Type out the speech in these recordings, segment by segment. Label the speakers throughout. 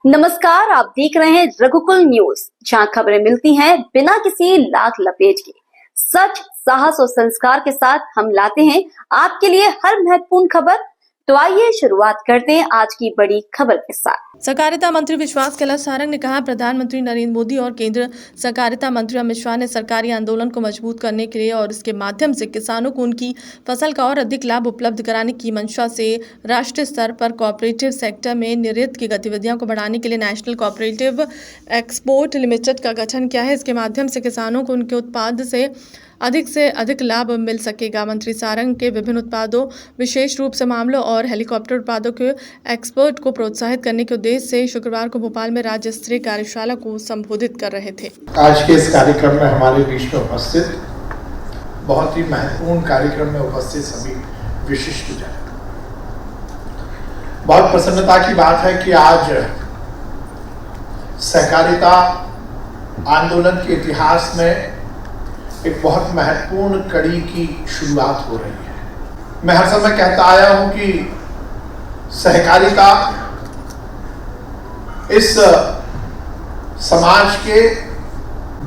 Speaker 1: नमस्कार, आप देख रहे हैं रघुकुल न्यूज, जहां खबरें मिलती हैं बिना किसी लाख लपेट के। सच, साहस और संस्कार के साथ हम लाते हैं आपके लिए हर महत्वपूर्ण खबर। तो आइए शुरुआत करते हैं आज की बड़ी खबर के साथ।
Speaker 2: सहकारिता मंत्री विश्वास कैलाश सारंग ने कहा, प्रधानमंत्री नरेंद्र मोदी और केंद्र सहकारिता मंत्री अमित शाह ने सरकारी आंदोलन को मजबूत करने के लिए और इसके माध्यम से किसानों को उनकी फसल का और अधिक लाभ उपलब्ध कराने की मंशा से राष्ट्रीय स्तर पर कोऑपरेटिव सेक्टर में निर्यात की गतिविधियों को बढ़ाने के लिए नेशनल कोऑपरेटिव एक्सपोर्ट लिमिटेड का गठन किया है। इसके माध्यम से किसानों को उनके उत्पाद से अधिक लाभ मिल सकेगा। मंत्री सारंग के विभिन्न उत्पादों, विशेष रूप से मामलों और हेलीकॉप्टर उत्पादों के एक्सपोर्ट को प्रोत्साहित करने के उद्देश्य से शुक्रवार को भोपाल में राज्य स्तरीय कार्यशाला को संबोधित कर रहे थे।
Speaker 3: आज के इस कार्यक्रम में हमारे बीच में उपस्थित बहुत ही महत्वपूर्ण कार्यक्रम में उपस्थित सभी विशिष्ट जन, बहुत प्रसन्नता की बात है कि आज सहकारिता आंदोलन के इतिहास में एक बहुत महत्वपूर्ण कड़ी की शुरुआत हो रही है। मैं हर समय कहता आया हूं कि सहकारिता इस समाज के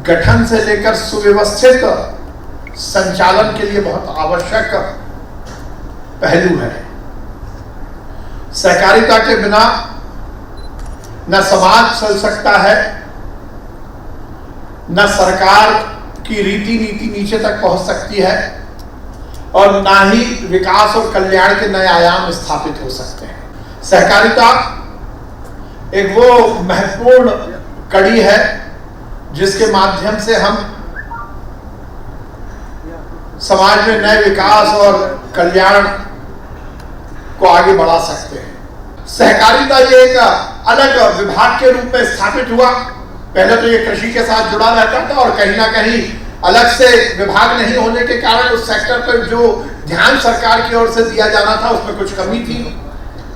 Speaker 3: गठन से लेकर सुव्यवस्थित संचालन के लिए बहुत आवश्यक पहलू है। सहकारिता के बिना न समाज चल सकता है, न सरकार की रीति नीति नीचे तक पहुंच सकती है और ना ही विकास और कल्याण के नए आयाम स्थापित हो सकते हैं। सहकारिता एक वो महत्वपूर्ण कड़ी है जिसके माध्यम से हम समाज में नए विकास और कल्याण को आगे बढ़ा सकते हैं। सहकारिता ये एक अलग विभाग के रूप में स्थापित हुआ। पहले तो ये कृषि के साथ जुड़ा रहता था और कहीं ना कहीं अलग से विभाग नहीं होने के कारण उस सेक्टर पर जो ध्यान सरकार की ओर से दिया जाना था उसमें कुछ कमी थी।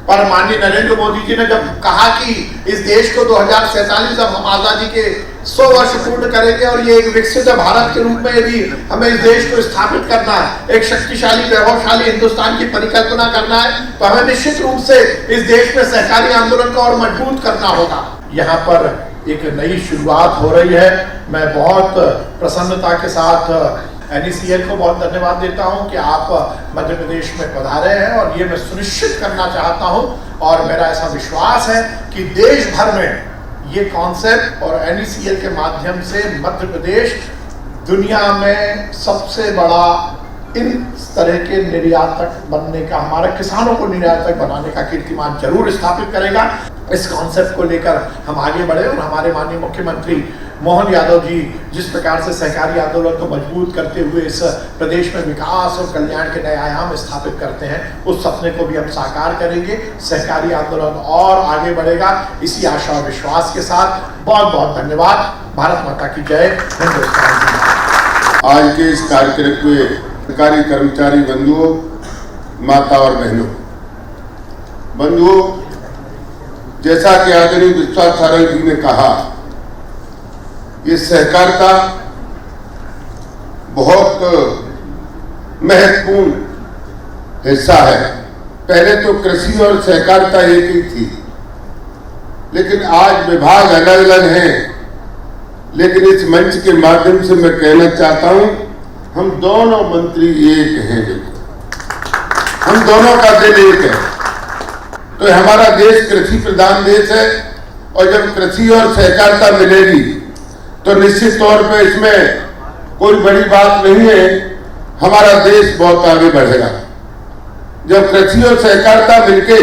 Speaker 3: पर माननीय नरेंद्र मोदी जी ने जब कहा कि इस देश को 2047 जब हम आजादी के 100 वर्ष पूर्ण करेंगे और ये एक विकसित भारत के रूप में यदि हमें इस देश को स्थापित करना है, एक शक्तिशाली वैभवशाली हिंदुस्तान की परिकल्पना करना है, तो हमें निश्चित रूप से इस देश में सहकारी आंदोलन को और मजबूत करना होगा। यहाँ पर एक नई शुरुआत हो रही है। मैं बहुत प्रसन्नता के साथ NECL को बहुत धन्यवाद देता हूं कि आप मध्य प्रदेश में पधारे हैं और ये मैं सुनिश्चित करना चाहता हूं और मेरा ऐसा विश्वास है कि देश भर में ये कॉन्सेप्ट और NECL के माध्यम से मध्य प्रदेश दुनिया में सबसे बड़ा इन तरह के निर्यातक बनने का, हमारे किसानों को निर्यातक बनाने का कीर्तिमान जरूर स्थापित करेगा। इस कॉन्सेप्ट को लेकर हम आगे बढ़े और हमारे माननीय मुख्यमंत्री मोहन यादव जी जिस प्रकार से सहकारी आंदोलन को मजबूत करते हुए इस प्रदेश में विकास और कल्याण के नए आयाम स्थापित करते हैं, उस सपने को भी हम साकार करेंगे। सहकारी आंदोलन और आगे बढ़ेगा। इसी आशा और विश्वास के साथ बहुत बहुत धन्यवाद। भारत माता की जय। हिंदुस्तान।
Speaker 4: आज के इस कार्यक्रम में सरकारी कर्मचारी बंधुओं, माता और बंधुओं, जैसा कि आदरणीय विश्वास सारंग जी ने कहा, ये सहकारिता बहुत महत्वपूर्ण हिस्सा है। पहले तो कृषि और सहकारिता एक ही थी, लेकिन आज विभाग अलग अलग हैं। लेकिन इस मंच के माध्यम से मैं कहना चाहता हूं, हम दोनों मंत्री एक हैं। हम दोनों का दिल एक है। तो हमारा देश कृषि प्रधान देश है और जब कृषि और सहकारिता मिलेगी तो निश्चित तौर पे इसमें कोई बड़ी बात नहीं है, हमारा देश बहुत आगे बढ़ेगा। जब कृषि और सहकारिता मिलके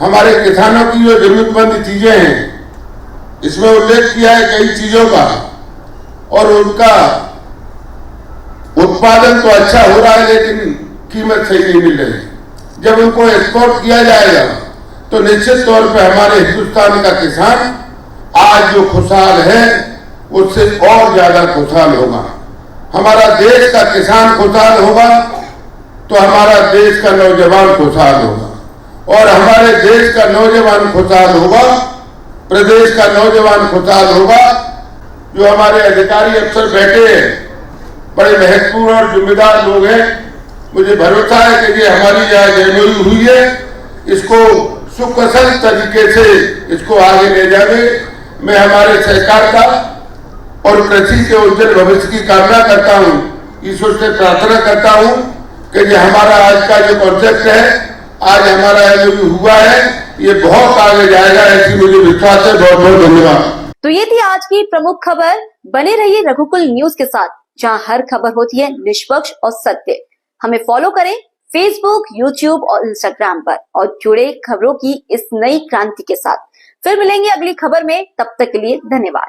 Speaker 4: हमारे किसानों की जो जरूरतमंद चीजें हैं, इसमें उल्लेख किया है कई चीजों का, और उनका उत्पादन तो अच्छा हो रहा है लेकिन कीमत सही नहीं मिल रही। जब उनको एक्सपोर्ट किया जाएगा तो निश्चित तौर पे हमारे हिंदुस्तान का किसान आज जो खुशहाल है उससे और ज्यादा खुशहाल होगा। हमारा देश का किसान खुशहाल होगा तो हमारा देश का नौजवान खुशहाल होगा, और हमारे देश का नौजवान खुशहाल होगा, प्रदेश का नौजवान खुशहाल होगा। जो हमारे अधिकारी अफसर बैठे हैं, बड़े महत्वपूर्ण और जिम्मेदार लोग हैं। मुझे भरोसा है कि ये हमारी जहाँ जयमोरी हुई है इसको सुकुशल तरीके से इसको आगे ले जावे। मैं हमारे सहकारिता और कृषि के उज्जवल भविष्य की कामना करता हूं, ईश्वर से प्रार्थना करता हूं कि ये हमारा आज का जो कॉन्सेप्ट है, आज हमारा जो हुआ है, ये बहुत आगे जाएगा, ऐसी मुझे विश्वास है। बहुत बहुत धन्यवाद।
Speaker 1: तो ये थी आज की प्रमुख खबर। बने रहिए रघुकुल न्यूज के साथ, जहां हर खबर होती है निष्पक्ष और सत्य। हमें फॉलो करें फेसबुक, यूट्यूब और इंस्टाग्राम पर और जुड़े खबरों की इस नई क्रांति के साथ। फिर मिलेंगे अगली खबर में, तब तक के लिए धन्यवाद।